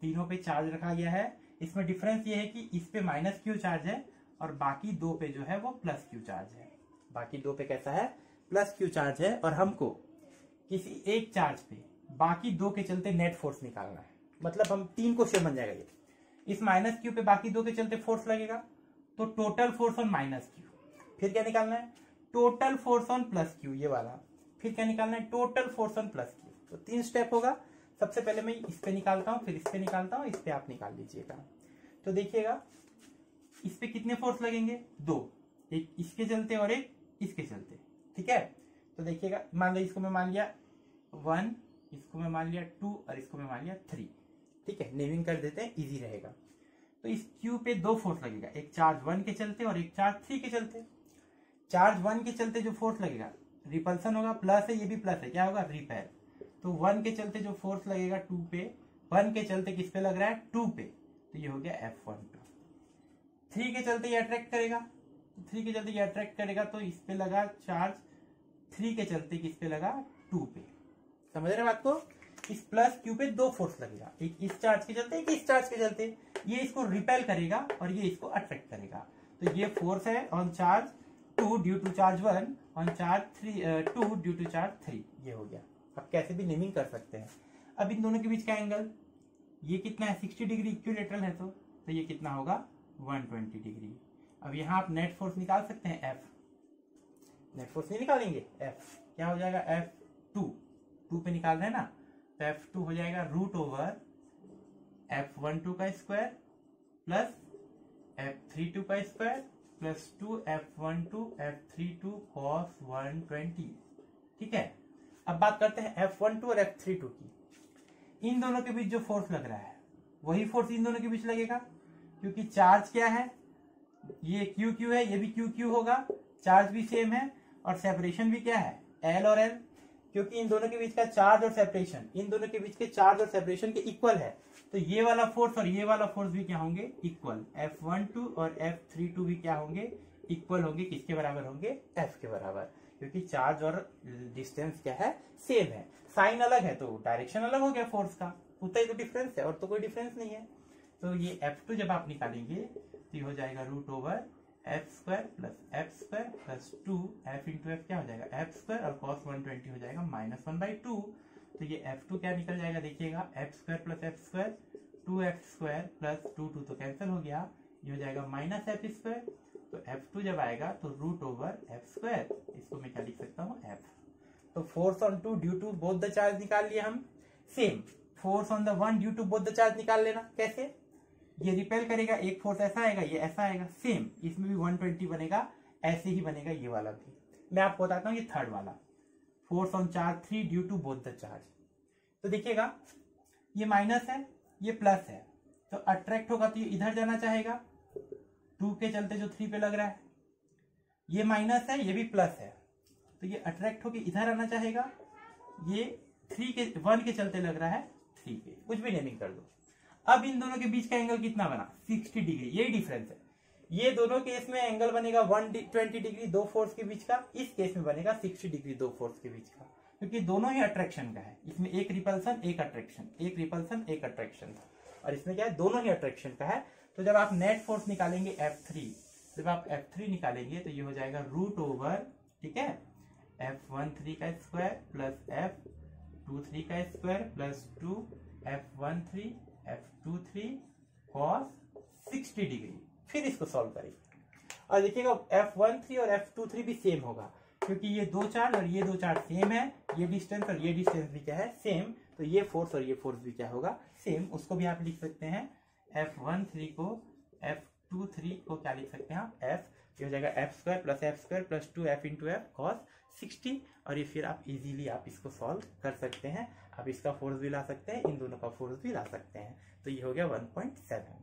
तीनों पे चार्ज रखा गया है। इसमें डिफरेंस ये है कि इस पे माइनस क्यू चार्ज है और बाकी 2 पे जो है वो प्लस क्यू चार्ज है। बाकी 2 पे कैसा है, प्लस क्यू चार्ज है। और हमको किसी एक चार्ज पे बाकी 2 के चलते नेट फोर्स निकालना है। मतलब हम 3 क्वेश्चन बन जाएगा ये। इस माइनस क्यू पे बाकी 2 के चलते फोर्स लगेगा, तो total force on minus Q. फिर क्या निकालना है, total force on plus Q, ये वाला। फिर क्या निकालना है, total force on plus Q. तो 3 स्टेप होगा। सबसे पहले मैं इस पे निकालता हूं, फिर इस पे निकालता हूं, इस पे आप निकाल लीजिएगा। तो देखिएगा इस पे कितने फोर्स लगेंगे, 2, एक इसके चलते और एक इसके चलते। ठीक है, तो देखिएगा, मान लो इसको मैं मान लिया 1, इसको मैं मान लिया 2 और इसको मैं मान लिया 3। ठीक है, नेमिंग कर देते हैं, इजी रहेगा। तो इस क्यू पे 2 फोर्स लगेगा, एक चार्ज 1 के चलते और एक चार्ज 3 के चलते। चार्ज 1 के चलते जो फोर्स लगेगा, रिपल्सन होगा, प्लस है, ये भी प्लस है, क्या होगा, रिपेल। तो 1 के चलते जो फोर्स लगेगा 2 पे, 1 के चलते किस पे लग रहा है, 2 पे, तो ये हो गया F12। 3 के चलते ये अट्रैक्ट करेगा, 3 के चलते ये अट्रैक्ट करेगा, तो इस पे लगा चार्ज 3 के चलते किस पे लगा, 2 पे। समझ रहे बात को, इस प्लस क्यू पे 2 फोर्स लगेगा, एक इस चार्ज के चलते, एक इस चार्ज के चलते। ये इसको रिपेल करेगा और ये इसको अट्रैक्ट करेगा। तो ये फोर्स है on charge 2 due to charge 1, on charge 2 due to charge 3। ये हो गया। आप कैसे भी नेमिंग कर सकते हैं। अब इन दोनों के बीच का एंगल ये कितना है, 60 डिग्री इक्विलेटरल है, तो ये कितना होगा, 120 डिग्री। अब यहाँ आप नेट फोर्स निकाल सकते हैं, F। नेट फोर्स नहीं निकालेंगे, F क्या हो जाएगा, F2 पे निकाल रहे हैं ना, तो F2 हो जाएगा √ओवर F12 का स्क्वायर प्लस F32 का square plus 2F12 F32 cos 120। ठीक है, अब बात करते हैं F12 और F32 की। इन दोनों के बीच जो फोर्स लग रहा है वही फोर्स इन दोनों के बीच लगेगा, क्योंकि चार्ज क्या है, ये क्यू क्यू है, ये भी क्यू क्यू होगा, चार्ज भी सेम है, और सेपरेशन भी क्या है, L और L। क्योंकि इन दोनों के बीच का चार्ज और सेपरेशन, इन दोनों के बीच के चार्ज और सेपरेशन के इक्वल है, तो ये वाला फोर्स और ये वाला फोर्स भी क्या होंगे, इक्वल। F12 और F32 भी क्या होंगे, इक्वल होंगे। किसके बराबर होंगे, F के बराबर, क्योंकि चार्ज और डिस्टेंस क्या है, सेम है। साइन अलग है तो डायरेक्शन अलग हो गया फोर्स का, उतना ही तो डिफरेंस है, और तो कोई डिफरेंस नहीं है। तो ये F2 जब आप निकालेंगे तो ये हो जाएगा √over F² plus F² plus 2F into F क्या हो जाएगा, F² और cos 120 हो जाएगा -1/2। तो ये F2 क्या निकल जाएगा, देखिएगा, F² plus F², 2F² plus 2 तो कैंसिल हो गया, ये हो जाएगा -F²। तो F2 जब आएगा तो √ओवर F², इसको मैं क्या लिख सकता हूँ, F। तो force on 2 due to both the charge निकाल लिए हम। Same force on the 1 due to both the charge निकाल लेना। कैसे, ये रिपेल करेगा, एक फोर्स ऐसा आएगा, ये ऐसा आएगा, सेम इसमें भी 120 बनेगा, ऐसे ही बनेगा ये वाला भी। मैं आपको बताता हूँ ये थर्ड वाला, force on charge 3 due to both the charge. तो देखिएगा ये माइनस है, ये प्लस है, तो अट्रैक्ट होगा तो ये इधर जाना चाहेगा, 2 के चलते जो 3 पे लग रहा है, ये माइनस है, ये भी प्लस है, तो ये अट्रैक्ट होके इधर आना चाहेगा, ये 1 के चलते लग रहा है 3 पे, कुछ भी नेमिंग कर दो। अब इन दोनों के बीच का एंगल कितना बना, 60 डिग्री, यही डिफरेंस है। ये दोनों केस में एंगल बनेगा 120 डिग्री दो फोर्स के बीच का, इस केस में बनेगा 60 डिग्री दो फोर्स के बीच का, क्योंकि दोनों ही अट्रैक्शन का है। इसमें एक रिपल्सन एक अट्रैक्शन, एक रिपल्सन एक अट्रैक्शन, और इसमें क्या है, दोनों ही अट्रैक्शन का है। तो जब आप नेट फोर्स निकालेंगे F3, जब आप F3 निकालेंगे तो ये हो जाएगा √ओवर, ठीक है, F13 का स्क्वायर प्लस F23 का square plus 2F13 F23 cos 60 degree. फिर इसको सॉल्व करेंगे और देखिएगा F13 और F23 भी सेम होगा, क्योंकि ये 2 चार्ज और ये 2 चार्ज सेम है, ये डिस्टेंस और ये डिस्टेंस भी क्या है, सेम। तो ये फोर्स और ये फोर्स भी क्या होगा, सेम। उसको भी आप लिख सकते हैं, F13 को F23 को क्या लिख सकते हैं आप, F, ये हो जाएगा F² plus F² plus 2F into F cos 60। और ये फिर आप इजीली आप इसको सॉल्व कर सकते हैं। आप इसका फोर्स भी ला सकते हैं, इन दोनों का फोर्स भी ला सकते हैं। तो ये हो गया 1.7।